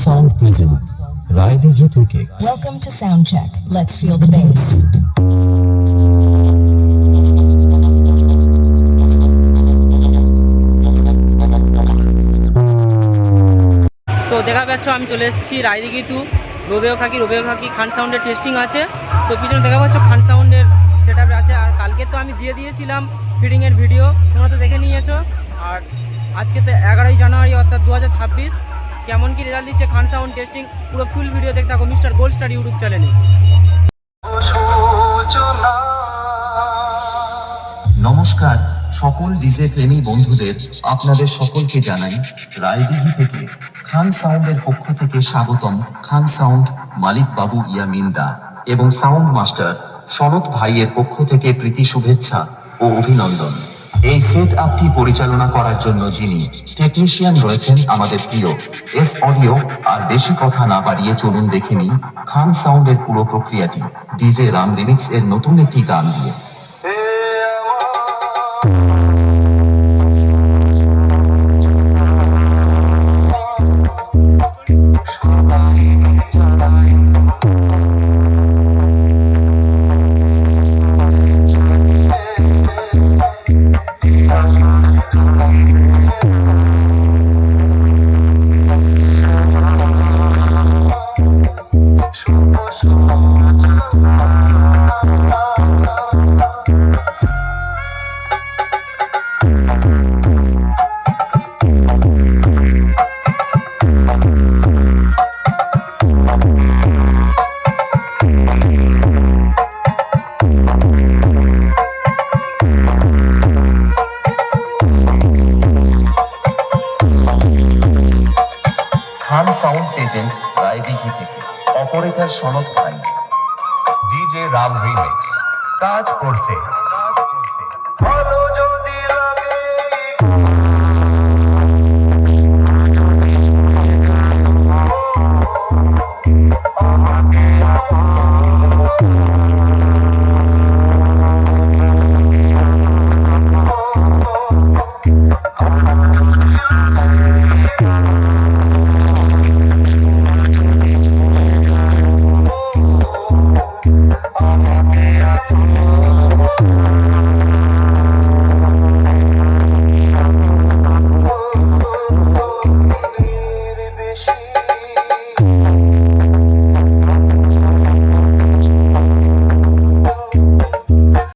Sound present Raidighi থেকে। Welcome to Soundcheck. Let's feel the bass. তো দেখা পাচ্ছ আমি চলে এসেছি রায়দিঘি টু রোবেও খাকি খান সাউন্ডের টেস্টিং আছে। তো পিছনে দেখা পাচ্ছ খান সাউন্ডের সেট আপ আছে। আর কালকে তো আমি দিয়ে দিয়েছিলাম ফিডিংয়ের ভিডিও, তোমরা তো দেখে নিয়েছো। আর আজকে তো 11ই জানুয়ারি অর্থাৎ 2026। কেমন কি রেজাল্ট দিচ্ছে খান সাউন্ড টেস্টিং, পুরো ফুল ভিডিও দেখতে থাকো মিস্টার গোল্ড স্টার ইউটিউব চ্যানেলে। নমস্কার সকল ডিজে প্রেমী বন্ধুদের, আপনাদের সকলকে জানাই রায়দিঘি থেকে খান সাউন্ডের পক্ষ থেকে স্বাগতম। খান সাউন্ড মালিক বাবু ইয়ামিন দা এবং সাউন্ড মাস্টার সনত ভাইয়ের পক্ষ থেকে প্রীতি শুভেচ্ছা ও অভিনন্দন। এই সেট আপটি পরিচালনা করার জন্য যিনি টেকনিশিয়ান রয়েছেন আমাদের প্রিয় এস অডিও। আর বেশি কথা না বাড়িয়ে চলুন দেখে নিই খান সাউন্ডের পুরো প্রক্রিয়াটি ডিজে রাম রিমিক্স এর নতুন একটি গান দিয়ে। খান সাউন্ড এজেন্ট রায়দিঘি থেকে অপারেটর সনদ ভাই, ডিজে রাম রিমিক্স কাজ করছে।